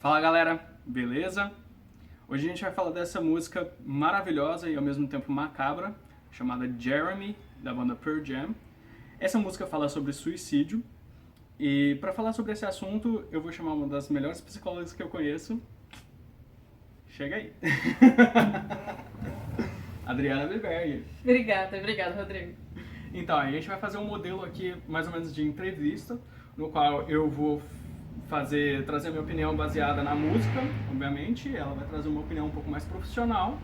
Fala galera, beleza? Hoje a gente vai falar dessa música maravilhosa e ao mesmo tempo macabra, chamada Jeremy, da banda Pearl Jam. Essa música fala sobre suicídio e para falar sobre esse assunto eu vou chamar uma das melhores psicólogas que eu conheço. Chega aí! Adriana Beberg. Obrigada, Rodrigo. Então, a gente vai fazer um modelo aqui mais ou menos de entrevista, no qual eu vou trazer a minha opinião baseada na música, obviamente, ela vai trazer uma opinião um pouco mais profissional.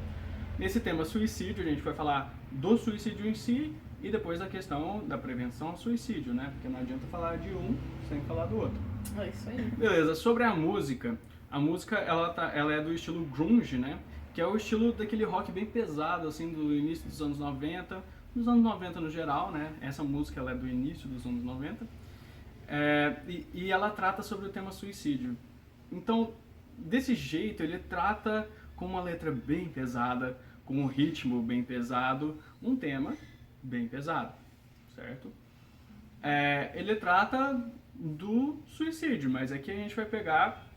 Nesse tema suicídio, a gente vai falar do suicídio em si e depois da questão da prevenção ao suicídio, né? Porque não adianta falar de um sem falar do outro. É isso aí. Beleza, sobre a música ela é do estilo grunge, né? Que é o estilo daquele rock bem pesado, assim, do início dos anos 90, dos anos 90 no geral, né? Essa música ela é do início dos anos 90. E ela trata sobre o tema suicídio. Então, desse jeito, ele trata com uma letra bem pesada, com um ritmo bem pesado, um tema bem pesado, certo? Ele trata do suicídio, mas aqui a gente vai pegar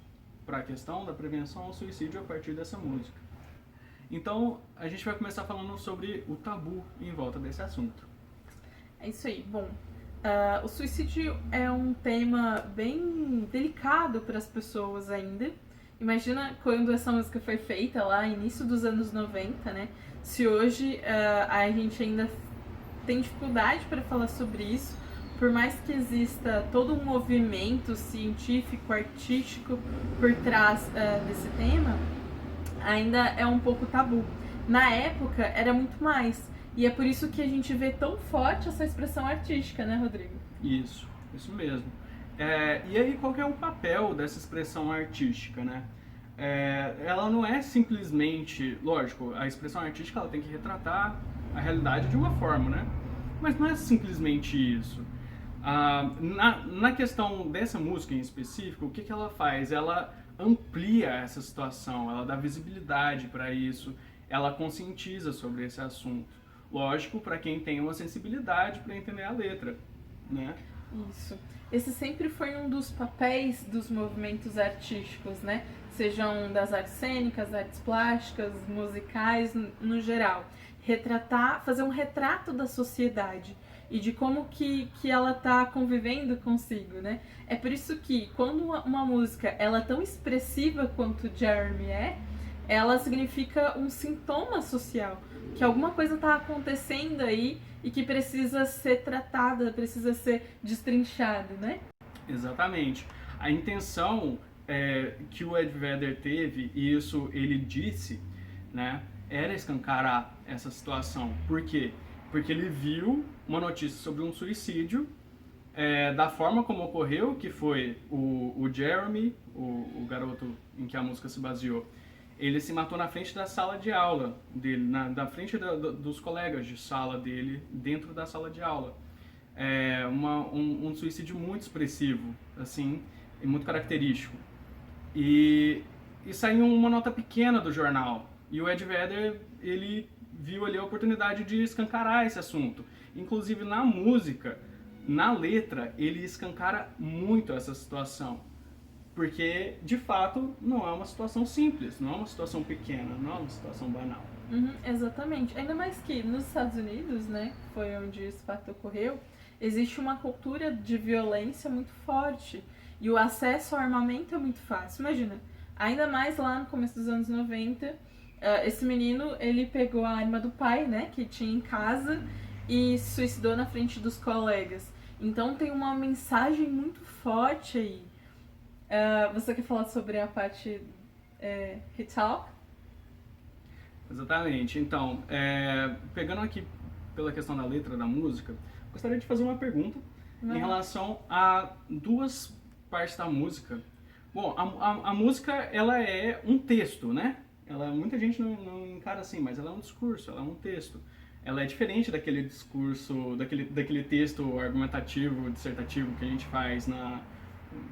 para a questão da prevenção ao suicídio a partir dessa música. Então, a gente vai começar falando sobre o tabu em volta desse assunto. É isso aí. Bom, o suicídio é um tema bem delicado para as pessoas ainda. Imagina quando essa música foi feita lá, início dos anos 90, né? Se hoje a gente ainda tem dificuldade para falar sobre isso, por mais que exista todo um movimento científico, artístico por trás desse tema, ainda é um pouco tabu. Na época era muito mais. E é por isso que a gente vê tão forte essa expressão artística, né, Rodrigo? Isso mesmo. E aí, qual que é o papel dessa expressão artística, né? Ela não é simplesmente, lógico, a expressão artística ela tem que retratar a realidade de uma forma, né? Mas não é simplesmente isso. Na questão dessa música em específico, o que ela faz? Ela amplia essa situação, ela dá visibilidade para isso, ela conscientiza sobre esse assunto. Lógico, para quem tem uma sensibilidade para entender a letra, né? Isso. Esse sempre foi um dos papéis dos movimentos artísticos, né? Sejam das artes cênicas, artes plásticas, musicais, no geral. Fazer um retrato da sociedade e de como que ela está convivendo consigo, né? É por isso que quando uma música ela é tão expressiva quanto Jeremy ela significa um sintoma social, que alguma coisa está acontecendo aí e que precisa ser tratada, precisa ser destrinchada, né? Exatamente. A intenção que o Ed Vedder teve, e isso ele disse, né, era escancarar essa situação. Por quê? Porque ele viu uma notícia sobre um suicídio da forma como ocorreu, que foi o Jeremy, o garoto em que a música se baseou, ele se matou na frente da sala de aula dele, na frente dos colegas de sala dele, dentro da sala de aula. Um suicídio muito expressivo, assim, e muito característico. E saiu uma nota pequena do jornal. E o Ed Vedder, ele viu ali a oportunidade de escancarar esse assunto. Inclusive na música, na letra, ele escancara muito essa situação. Porque, de fato, não é uma situação simples, não é uma situação pequena, não é uma situação banal. Exatamente. Ainda mais que nos Estados Unidos, né, foi onde esse fato ocorreu, existe uma cultura de violência muito forte. E o acesso ao armamento é muito fácil. Imagina, ainda mais lá no começo dos anos 90, esse menino, ele pegou a arma do pai, né, que tinha em casa, e se suicidou na frente dos colegas. Então tem uma mensagem muito forte aí. Você quer falar sobre a parte Hit Talk? Exatamente. Então, pegando aqui pela questão da letra da música, gostaria de fazer uma pergunta em relação a duas partes da música. Bom, a música, ela é um texto, né? Muita gente não encara assim, mas ela é um discurso, ela é um texto. Ela é diferente daquele discurso, daquele texto argumentativo, dissertativo que a gente faz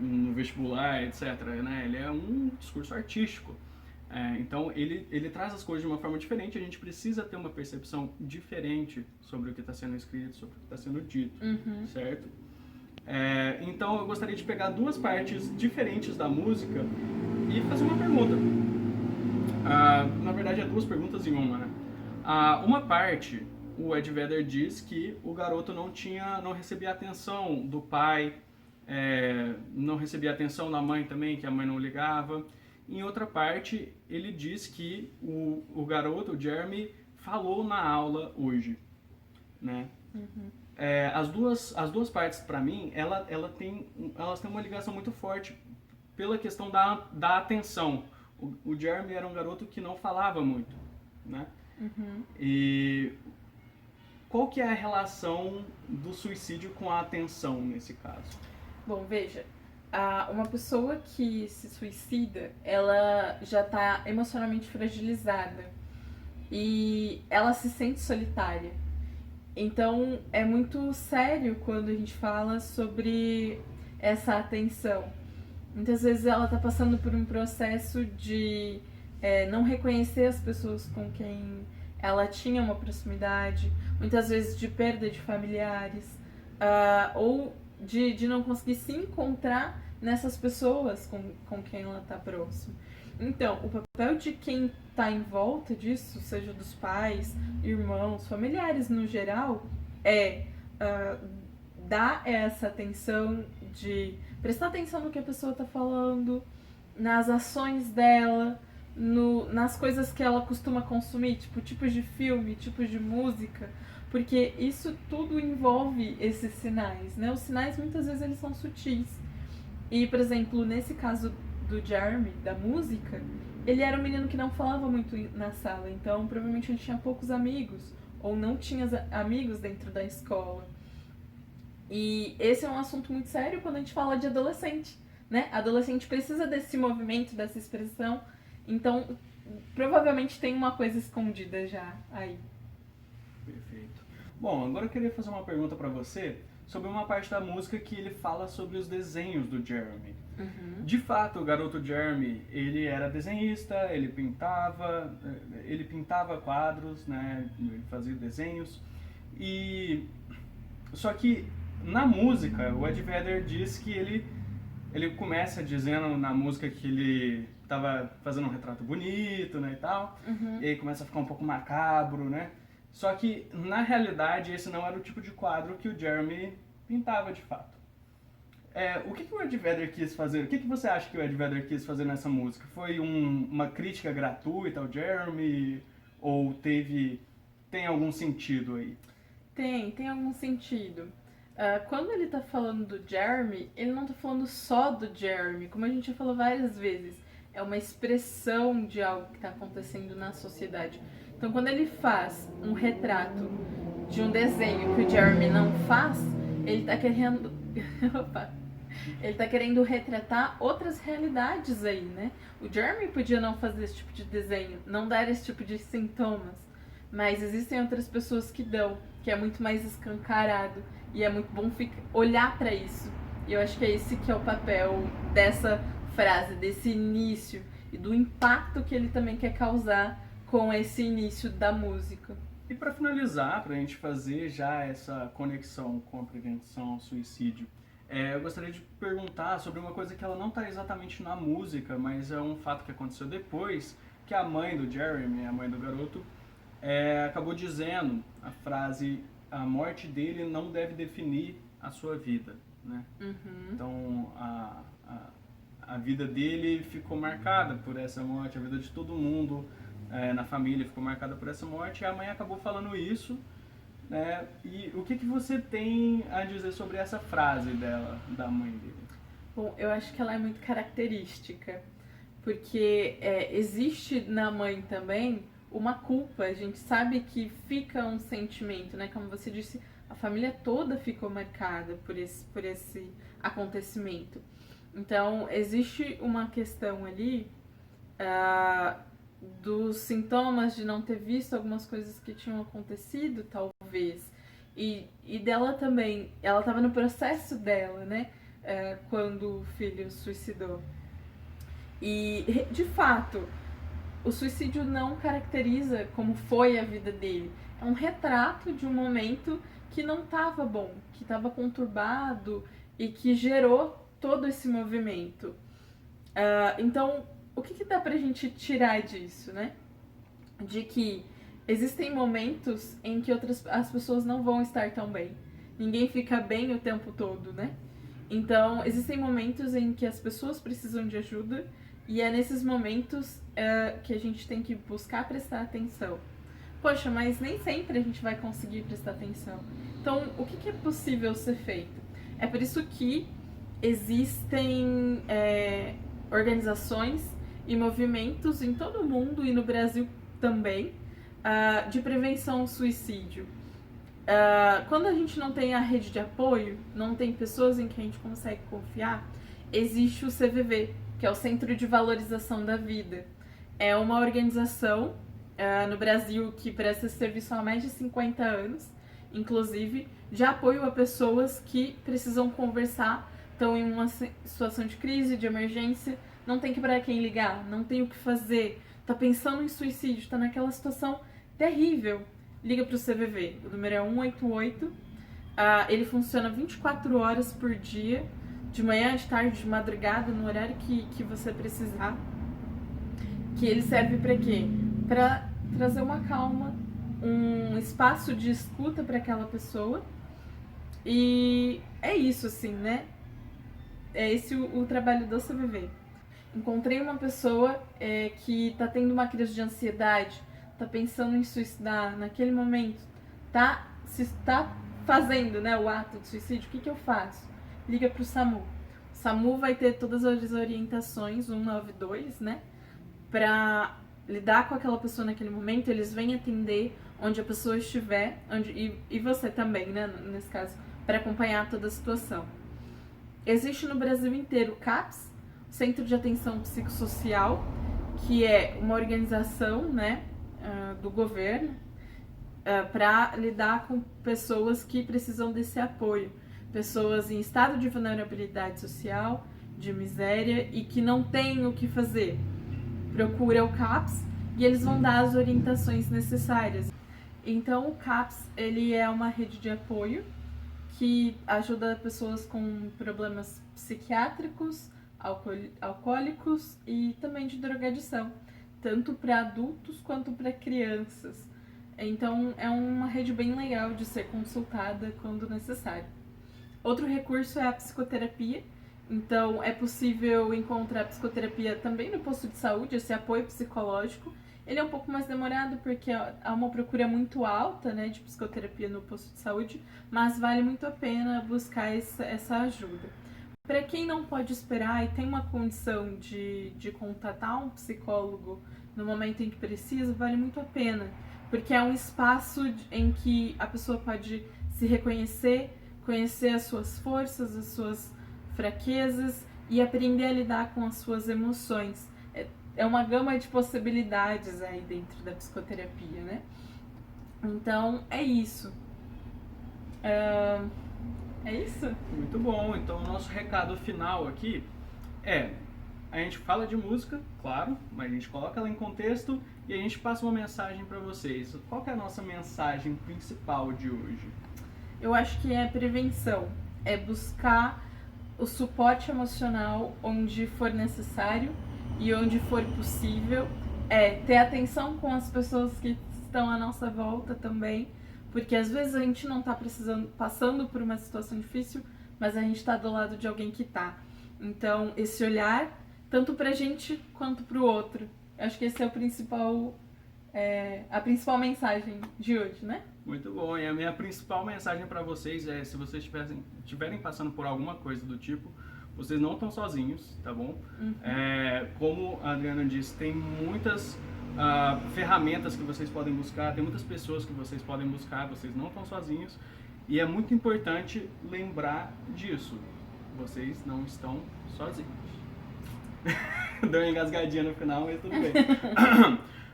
no vestibular, etc. Né? Ele é um discurso artístico. Então ele traz as coisas de uma forma diferente, a gente precisa ter uma percepção diferente sobre o que está sendo escrito, sobre o que está sendo dito, certo? Então eu gostaria de pegar duas partes diferentes da música e fazer uma pergunta. Na verdade, é duas perguntas em uma, né? Uma parte, o Ed Vedder diz que o garoto não recebia atenção do pai, não recebia atenção da mãe também, que a mãe não ligava. Em outra parte, ele diz que o garoto, o Jeremy, falou na aula hoje, né? Uhum. As duas partes, para mim, elas têm uma ligação muito forte pela questão da atenção. O Jeremy era um garoto que não falava muito, né? Uhum. E qual que é a relação do suicídio com a atenção nesse caso? Bom, veja, uma pessoa que se suicida, ela já está emocionalmente fragilizada e ela se sente solitária. Então é muito sério quando a gente fala sobre essa atenção. Muitas vezes ela está passando por um processo de não reconhecer as pessoas com quem ela tinha uma proximidade, muitas vezes de perda de familiares, ou de não conseguir se encontrar nessas pessoas com quem ela está próxima. Então, o papel de quem está em volta disso, seja dos pais, irmãos, familiares no geral, é dar essa atenção, de prestar atenção no que a pessoa está falando, nas ações dela, nas coisas que ela costuma consumir, tipo tipos de filme, tipos de música, porque isso tudo envolve esses sinais, né? Os sinais muitas vezes eles são sutis. E, por exemplo, nesse caso do Jeremy, da música, ele era um menino que não falava muito na sala, então provavelmente ele tinha poucos amigos, ou não tinha amigos dentro da escola. E esse é um assunto muito sério quando a gente fala de adolescente, né? Adolescente precisa desse movimento, dessa expressão, então provavelmente tem uma coisa escondida já aí. Perfeito. Bom, agora eu queria fazer uma pergunta para você sobre uma parte da música que ele fala sobre os desenhos do Jeremy. Uhum. De fato, o garoto Jeremy, ele era desenhista, ele pintava quadros, né? Ele fazia desenhos. Só que na música, o Ed Vedder diz que ele começa dizendo na música que ele estava fazendo um retrato bonito, né, e tal. Uhum. E aí começa a ficar um pouco macabro, né? Só que, na realidade, esse não era o tipo de quadro que o Jeremy pintava de fato. O que o Ed Vedder quis fazer? O que você acha que o Ed Vedder quis fazer nessa música? Foi uma crítica gratuita ao Jeremy? Ou tem algum sentido aí? Tem algum sentido. Quando ele tá falando do Jeremy, ele não tá falando só do Jeremy, como a gente já falou várias vezes. É uma expressão de algo que tá acontecendo na sociedade. Então, quando ele faz um retrato de um desenho que o Jeremy não faz, ele tá querendo... Opa! Ele tá querendo retratar outras realidades aí, né? O Jeremy podia não fazer esse tipo de desenho, não dar esse tipo de sintomas, mas existem outras pessoas que dão, que é muito mais escancarado, e é muito bom olhar para isso. E eu acho que é esse que é o papel dessa frase, desse início, e do impacto que ele também quer causar com esse início da música. E para finalizar, para a gente fazer já essa conexão com a prevenção ao suicídio, eu gostaria de perguntar sobre uma coisa que ela não está exatamente na música, mas é um fato que aconteceu depois, que a mãe do Jeremy, a mãe do garoto, acabou dizendo a frase: a morte dele não deve definir a sua vida, né? Uhum. Então a vida dele ficou marcada por essa morte, a vida de todo mundo na família ficou marcada por essa morte, e a mãe acabou falando isso, né? E o que você tem a dizer sobre essa frase dela, da mãe dele? Bom, eu acho que ela é muito característica, porque existe na mãe também uma culpa. A gente sabe que fica um sentimento, né? Como você disse, a família toda ficou marcada por esse acontecimento. Então, existe uma questão ali dos sintomas de não ter visto algumas coisas que tinham acontecido, talvez. E dela também, ela estava no processo dela, né? Quando o filho suicidou. E, de fato, o suicídio não caracteriza como foi a vida dele. É um retrato de um momento que não estava bom, que estava conturbado, e que gerou todo esse movimento. Então, o que dá pra gente tirar disso, né? De que existem momentos em que as pessoas não vão estar tão bem. Ninguém fica bem o tempo todo, né? Então, existem momentos em que as pessoas precisam de ajuda e é nesses momentos que a gente tem que buscar prestar atenção. Poxa, mas nem sempre a gente vai conseguir prestar atenção. Então, o que é possível ser feito? É por isso que existem organizações e movimentos em todo o mundo e no Brasil também de prevenção ao suicídio. Quando a gente não tem a rede de apoio, não tem pessoas em que a gente consegue confiar, existe o CVV, que é o Centro de Valorização da Vida. É uma organização no Brasil que presta esse serviço há mais de 50 anos, inclusive, de apoio a pessoas que precisam conversar, estão em uma situação de crise, de emergência, não tem para quem ligar, não tem o que fazer, tá pensando em suicídio, está naquela situação terrível. Liga para o CVV, o número é 188, ele funciona 24 horas por dia, de manhã, de tarde, de madrugada, no horário que você precisar. Que ele serve para quê? Para trazer uma calma, um espaço de escuta para aquela pessoa. E é isso, assim, né? É esse o trabalho do CVV. Encontrei uma pessoa que tá tendo uma crise de ansiedade, tá pensando em suicidar naquele momento, se está fazendo, né, o ato de suicídio, o que eu faço? Liga pro SAMU. O SAMU vai ter todas as orientações, 192, né, pra lidar com aquela pessoa naquele momento. Eles vêm atender onde a pessoa estiver, e você também, né, nesse caso, para acompanhar toda a situação. Existe no Brasil inteiro o CAPS, Centro de Atenção Psicossocial, que é uma organização, né, do governo para lidar com pessoas que precisam desse apoio, pessoas em estado de vulnerabilidade social, de miséria e que não têm o que fazer. Procura o CAPS e eles vão dar as orientações necessárias. Então o CAPS ele é uma rede de apoio que ajuda pessoas com problemas psiquiátricos, alcoólicos e também de drogadição, tanto para adultos quanto para crianças. Então é uma rede bem legal de ser consultada quando necessário. Outro recurso é a psicoterapia. Então é possível encontrar psicoterapia também no posto de saúde, esse apoio psicológico. Ele é um pouco mais demorado porque há uma procura muito alta, né, de psicoterapia no posto de saúde, mas vale muito a pena buscar essa ajuda. Para quem não pode esperar e tem uma condição de contatar um psicólogo no momento em que precisa, vale muito a pena, porque é um espaço em que a pessoa pode se reconhecer, conhecer as suas forças, as suas fraquezas e aprender a lidar com as suas emoções. É uma gama de possibilidades aí dentro da psicoterapia, né? Então, é isso. É isso? Muito bom. Então, o nosso recado final aqui a gente fala de música, claro, mas a gente coloca ela em contexto e a gente passa uma mensagem para vocês. Qual que é a nossa mensagem principal de hoje? Eu acho que é prevenção. É buscar o suporte emocional onde for necessário e onde for possível. Ter atenção com as pessoas que estão à nossa volta também, porque às vezes a gente não está passando por uma situação difícil, mas a gente está do lado de alguém que está. Então, esse olhar, tanto pra gente quanto pro outro. Eu acho que esse é o principal, a principal mensagem de hoje, né? Muito bom. E a minha principal mensagem para vocês é, se vocês estiverem passando por alguma coisa do tipo, vocês não estão sozinhos, tá bom? Uhum. Como a Adriana disse, tem muitas ferramentas que vocês podem buscar, tem muitas pessoas que vocês podem buscar, vocês não estão sozinhos. E é muito importante lembrar disso. Vocês não estão sozinhos. Deu uma engasgadinha no final, mas tudo bem.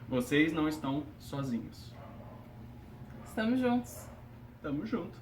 Vocês não estão sozinhos. Estamos juntos. Tamo junto.